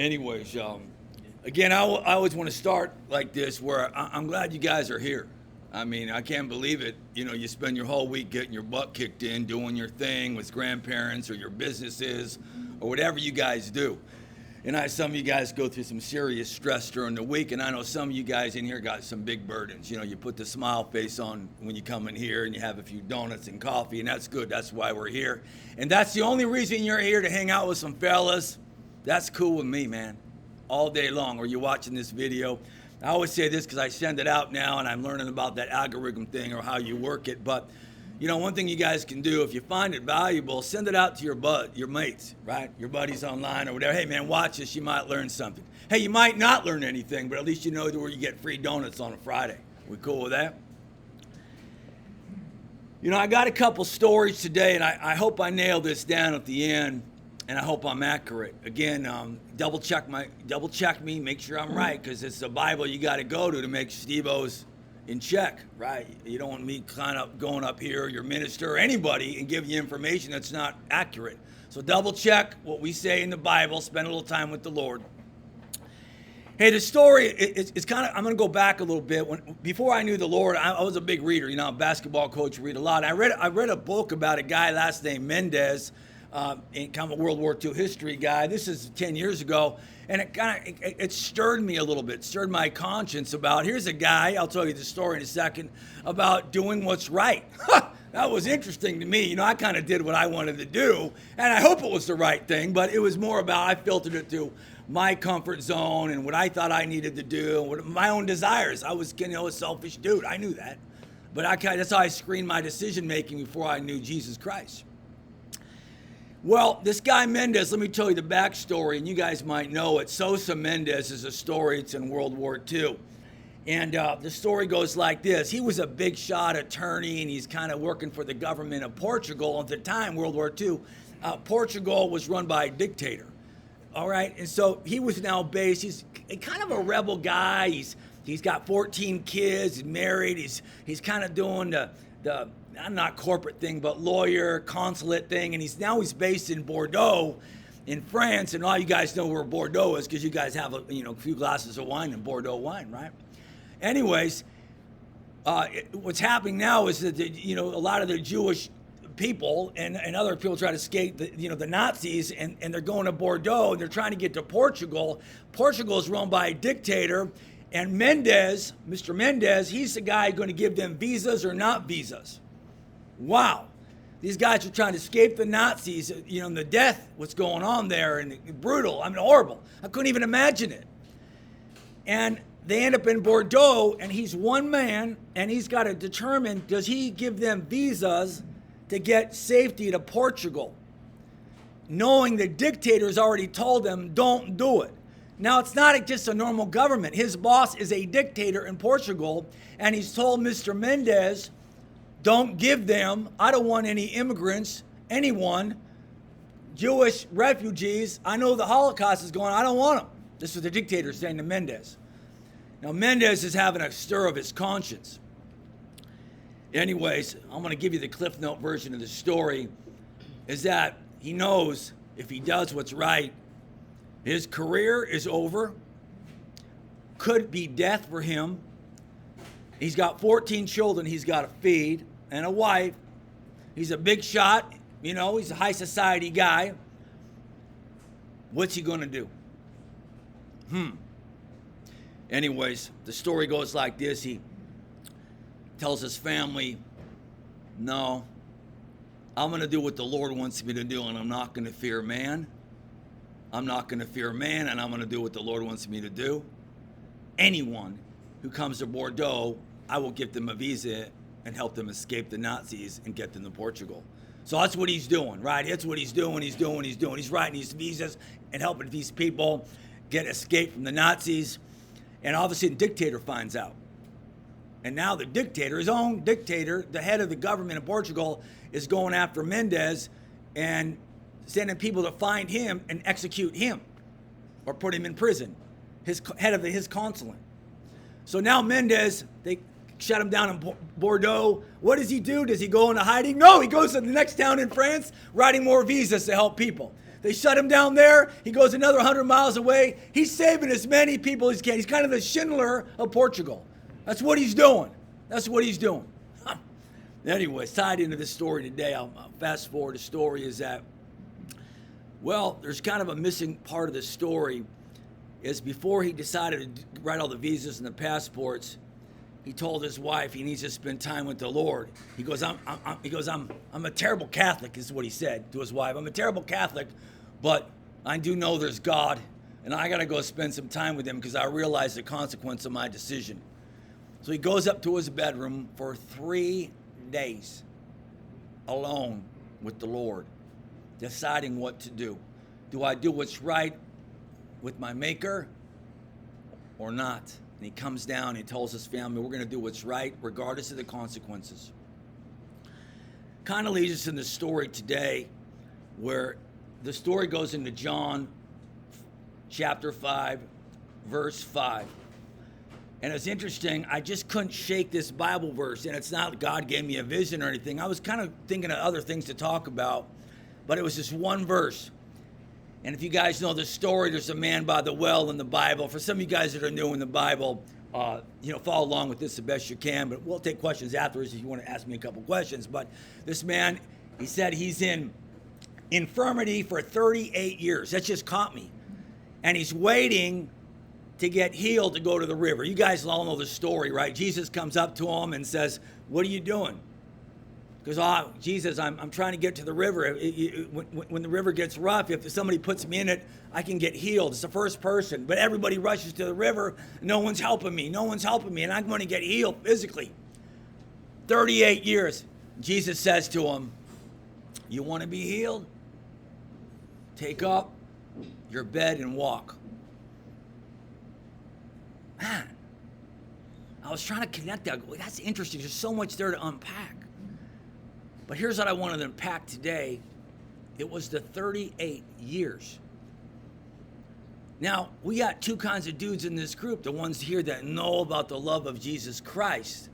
Anyways, again, I always want to start like this, where I'm glad you guys are here. I mean, I can't believe it. You know, you spend your whole week getting your butt kicked in, doing your thing with grandparents or your businesses or whatever you guys do. And some of you guys go through some serious stress during the week, and I know some of you guys in here got some big burdens. You know, you put the smile face on when you come in here and you have a few donuts and coffee, and that's good. That's why we're here. And that's the only reason you're here, to hang out with some fellas. That's cool with me, man, all day long. Or you're watching this video. I always say this because I send it out now, and I'm learning about that algorithm thing or how you work it. But you know, one thing you guys can do, if you find it valuable, send it out to your mates, right? Your buddies online or whatever. Hey, man, watch this. You might learn something. Hey, you might not learn anything, but at least you know where you get free donuts on a Friday. We cool with that? You know, I got a couple stories today, and I hope I nail this down at the end, and I hope I'm accurate. Again, double check me, make sure I'm right, because it's the Bible you got to go to make Steve-O's in check, right? You don't want me kind of going up here, your minister or anybody, and give you information that's not accurate. So double check what we say in the Bible, spend a little time with the Lord. Hey, the story, it's kind of, I'm going to go back a little bit. Before I knew the Lord, I was a big reader. You know, I'm a basketball coach, read a lot. I read a book about a guy last name Mendez, kind of a World War II history guy. This is 10 years ago. And it stirred me a little bit, stirred my conscience about, here's a guy, I'll tell you the story in a second, about doing what's right. That was interesting to me. You know, I kind of did what I wanted to do, and I hope it was the right thing, but it was more about, I filtered it through my comfort zone and what I thought I needed to do, and my own desires. I was, you know, a selfish dude. I knew that. But that's how I screened my decision-making before I knew Jesus Christ. Well, this guy Mendez, let me tell you the backstory, and you guys might know it. Sousa Mendez is a story. It's in World War II. And the story goes like this. He was a big shot attorney, and he's kind of working for the government of Portugal. At the time, World War II, Portugal was run by a dictator. All right? And so he was now based, he's kind of a rebel guy. He's got 14 kids, he's married. He's kind of doing the not corporate thing, but lawyer, consulate thing, and he's based in Bordeaux, in France, and all you guys know where Bordeaux is because you guys have a few glasses of wine and Bordeaux wine, right? Anyways, what's happening now is that a lot of the Jewish people and other people try to escape the Nazis, and they're going to Bordeaux, and they're trying to get to Portugal. Portugal is run by a dictator, and Mendez, Mr. Mendez, he's the guy going to give them visas or not visas. Wow. These guys are trying to escape the Nazis, and the death, what's going on there, and brutal, horrible. I couldn't even imagine it. And they end up in Bordeaux, and he's one man, and he's got to determine, does he give them visas to get safety to Portugal? Knowing the dictator's already told them, don't do it. Now, it's not just a normal government. His boss is a dictator in Portugal, and he's told Mr. Mendez, don't give them, I don't want any immigrants, anyone, Jewish refugees. I know the Holocaust is going on, I don't want them. This is the dictator saying to Mendez. Now, Mendez is having a stir of his conscience. Anyways, I'm going to give you the Cliff Note version of the story, is that he knows if he does what's right, his career is over, could be death for him. He's got 14 children he's got to feed and a wife. He's a big shot, he's a high society guy. What's he going to do? Anyways, the story goes like this. He tells his family, no, I'm going to do what the Lord wants me to do, and I'm not going to fear man. I'm not going to fear man, and I'm going to do what the Lord wants me to do. Anyone who comes to Bordeaux, I will give them a visa and help them escape the Nazis and get them to Portugal. So that's what he's doing, right? That's what he's doing. He's writing these visas and helping these people get escape from the Nazis. And obviously the dictator finds out. And now the dictator, his own dictator, the head of the government in Portugal, is going after Mendez and sending people to find him and execute him or put him in prison, his head of his consulate. So now Mendez, they shut him down in Bordeaux. What does he do? Does he go into hiding? No, he goes to the next town in France, writing more visas to help people. They shut him down there. He goes another 100 miles away. He's saving as many people as he can. He's kind of the Schindler of Portugal. That's what he's doing. That's what he's doing. Anyways, tied into this story today, I'll fast forward. The story is that, well, there's kind of a missing part of the story. Is before he decided to write all the visas and the passports, he told his wife he needs to spend time with the Lord. He goes, I'm a terrible Catholic, is what he said to his wife. I'm a terrible Catholic, but I do know there's God, and I got to go spend some time with him because I realize the consequence of my decision. So he goes up to his bedroom for 3 days alone with the Lord, deciding what to do. Do I do what's right with my Maker or not? And he comes down and he tells his family, we're going to do what's right regardless of the consequences. Kind of leads us in the story today, where the story goes into John chapter 5, verse 5. And it's interesting, I just couldn't shake this Bible verse, and it's not God gave me a vision or anything. I was kind of thinking of other things to talk about, but it was just one verse. And if you guys know the story, there's a man by the well in the Bible. For some of you guys that are new in the Bible, follow along with this the best you can. But we'll take questions afterwards if you want to ask me a couple questions. But this man, he said he's in infirmity for 38 years. That just caught me. And he's waiting to get healed to go to the river. You guys all know the story, right? Jesus comes up to him and says, what are you doing? Because, Jesus, I'm trying to get to the river. When the river gets rough, if somebody puts me in it, I can get healed. It's the first person. But everybody rushes to the river. No one's helping me. No one's helping me. And I'm going to get healed physically. 38 years. Jesus says to him, you want to be healed? Take up your bed and walk. Man, I was trying to connect that. That's interesting. There's so much there to unpack. But here's what I wanted to unpack today. It was the 38 years. Now, we got two kinds of dudes in this group. The ones here that know about the love of Jesus Christ.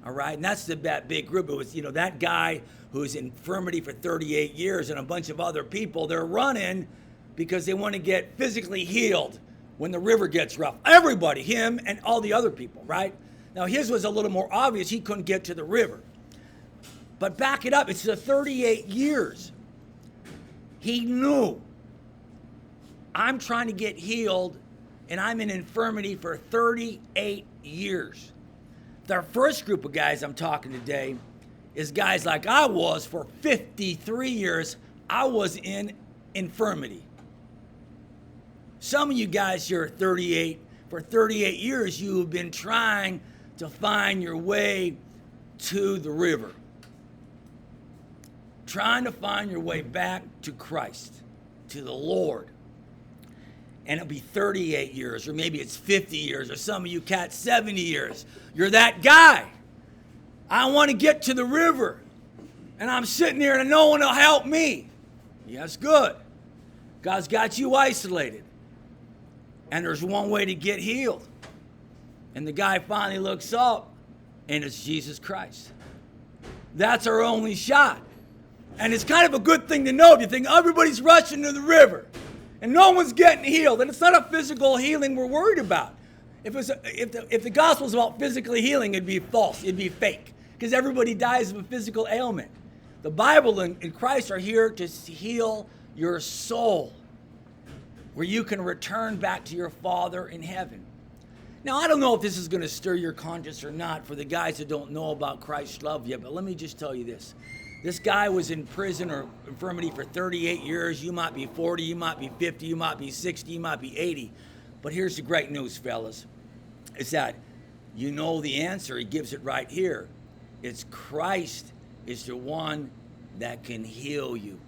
All right? And that's that big group. It was, that guy who's in infirmity for 38 years and a bunch of other people. They're running because they want to get physically healed when the river gets rough. Everybody, him and all the other people, right? Now, his was a little more obvious. He couldn't get to the river. But back it up, it's the 38 years. He knew, I'm trying to get healed, and I'm in infirmity for 38 years. The first group of guys I'm talking today is guys like I was for 53 years. I was in infirmity. Some of you guys here are 38. For 38 years, you have been trying to find your way to the river. Trying to find your way back to Christ, to the Lord. And it'll be 38 years, or maybe it's 50 years, or some of you cats, 70 years. You're that guy. I want to get to the river, and I'm sitting there and no one will help me. Yes, good. God's got you isolated. And there's one way to get healed. And the guy finally looks up, and it's Jesus Christ. That's our only shot. And it's kind of a good thing to know if you think everybody's rushing to the river and no one's getting healed. And it's not a physical healing we're worried about. If the gospel's about physically healing, it'd be false. It'd be fake. Because everybody dies of a physical ailment. The Bible and Christ are here to heal your soul, where you can return back to your Father in heaven. Now, I don't know if this is going to stir your conscience or not for the guys that don't know about Christ's love yet, but let me just tell you this. This guy was in prison or infirmity for 38 years. You might be 40, you might be 50, you might be 60, you might be 80. But here's the great news, fellas. It's that you know the answer. He gives it right here. It's Christ is the one that can heal you.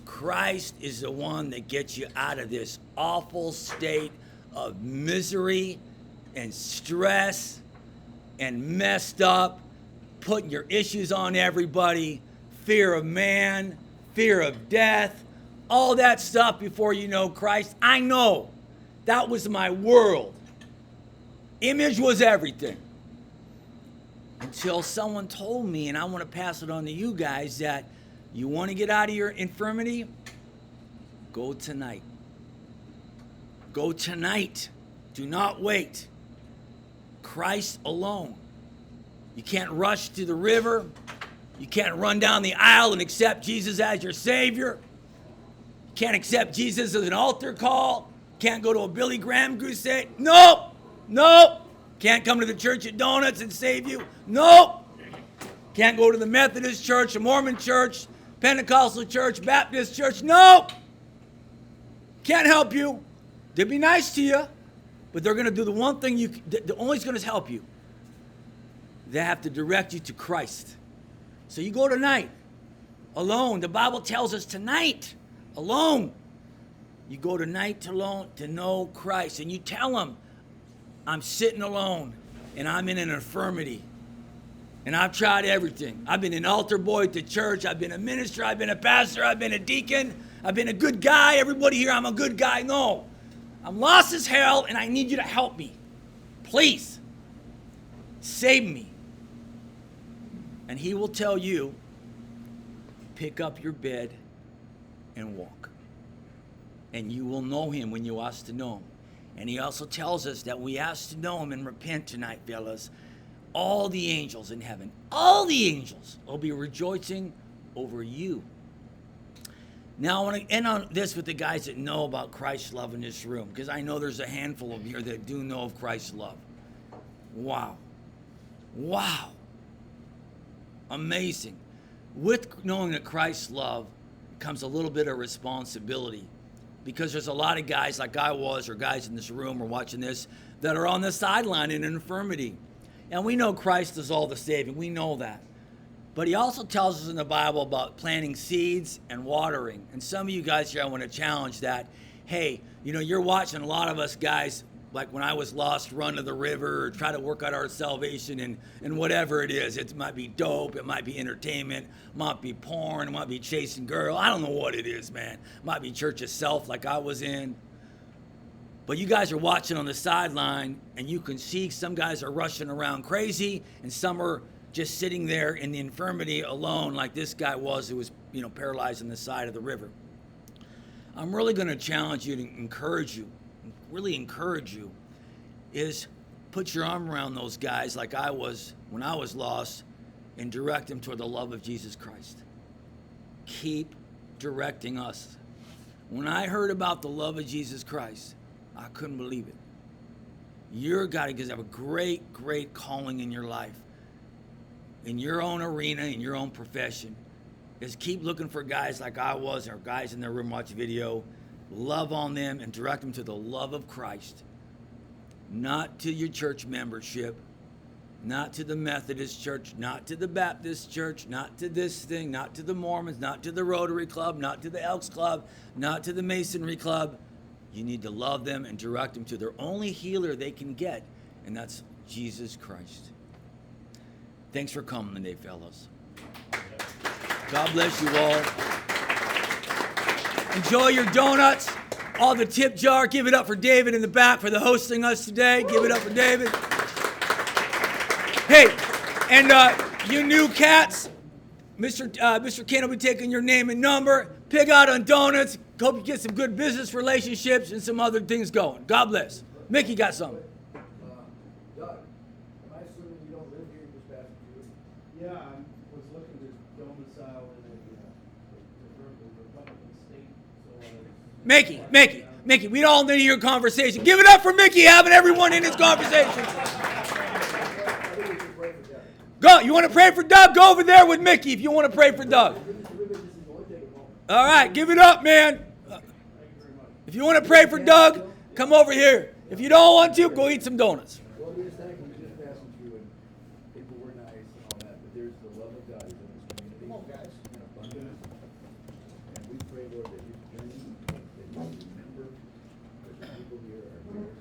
Christ is the one that gets you out of this awful state of misery and stress and messed up, putting your issues on everybody, fear of man, fear of death, all that stuff before you know Christ. I know that was my world. Image was everything. Until someone told me, and I want to pass it on to you guys, that you want to get out of your infirmity? Go tonight. Go tonight. Do not wait. Christ alone. You can't rush to the river. You can't run down the aisle and accept Jesus as your Savior. You can't accept Jesus as an altar call. Can't go to a Billy Graham crusade. Nope. Nope. Can't come to the Church of Donuts and save you. Nope. Can't go to the Methodist Church, the Mormon Church, Pentecostal Church, Baptist Church. Nope. Can't help you. They'll be nice to you, but they're going to do the one thing the only is going to help you. They have to direct you to Christ. So you go tonight, alone. The Bible tells us tonight, alone. You go tonight alone to know Christ, and you tell him, I'm sitting alone, and I'm in an infirmity, and I've tried everything. I've been an altar boy at the church. I've been a minister. I've been a pastor. I've been a deacon. I've been a good guy. Everybody here, I'm a good guy. No. I'm lost as hell, and I need you to help me. Please. Save me. And he will tell you, pick up your bed and walk. And you will know him when you ask to know him. And he also tells us that we ask to know him and repent tonight, fellas. All the angels in heaven, all the angels will be rejoicing over you. Now, I want to end on this with the guys that know about Christ's love in this room, because I know there's a handful of you here that do know of Christ's love. Wow. Wow. Amazing. With knowing that Christ's love comes a little bit of responsibility, because there's a lot of guys like I was, or guys in this room or watching this, that are on the sideline in infirmity. And we know Christ is all the saving. We know that. But he also tells us in the Bible about planting seeds and watering. And some of you guys here, I want to challenge that. Hey, you're watching a lot of us guys, like when I was lost, run to the river or try to work out our salvation and whatever it is. It might be dope. It might be entertainment. It might be porn. It might be chasing girl. I don't know what it is, man. It might be church itself like I was in. But you guys are watching on the sideline, and you can see some guys are rushing around crazy, and some are just sitting there in the infirmity alone, like this guy was who was, paralyzed on the side of the river. I'm really going to challenge you to really encourage you, is put your arm around those guys like I was when I was lost and direct them toward the love of Jesus Christ. Keep directing us. When I heard about the love of Jesus Christ, I couldn't believe it. You're got to have a great, great calling in your life, in your own arena, in your own profession. Is keep looking for guys like I was, or guys in their room watch video, love on them and direct them to the love of Christ. Not to your church membership, not to the Methodist church, not to the Baptist church, not to this thing, not to the Mormons, not to the Rotary Club, not to the Elks Club, not to the Masonry Club. You need to love them and direct them to their only healer they can get, and that's Jesus Christ. Thanks for coming today, fellas. God bless you all. Enjoy your donuts. All the tip jar. Give it up for David in the back for the hosting us today. Give it up for David. Hey, and you new cats, Mr. Ken will be taking your name and number. Pig out on donuts. Hope you get some good business relationships and some other things going. God bless. Mickey got something. Doug, am I assuming you don't live here, you just passed through? Yeah, I was looking to domicile in the Republican state. So, Mickey, we all need to hear your conversation. Give it up for Mickey having everyone in his conversation. Go. You want to pray for Doug? Go over there with Mickey if you want to pray for Doug. All right, give it up, man. If you want to pray for Doug, come over here. If you don't want to, go eat some donuts. Well, we just passing through, and people were nice and all that, but there's the love of God is in this community. Come on, guys. In abundance. And we pray, Lord, that you remember that the people here are yours.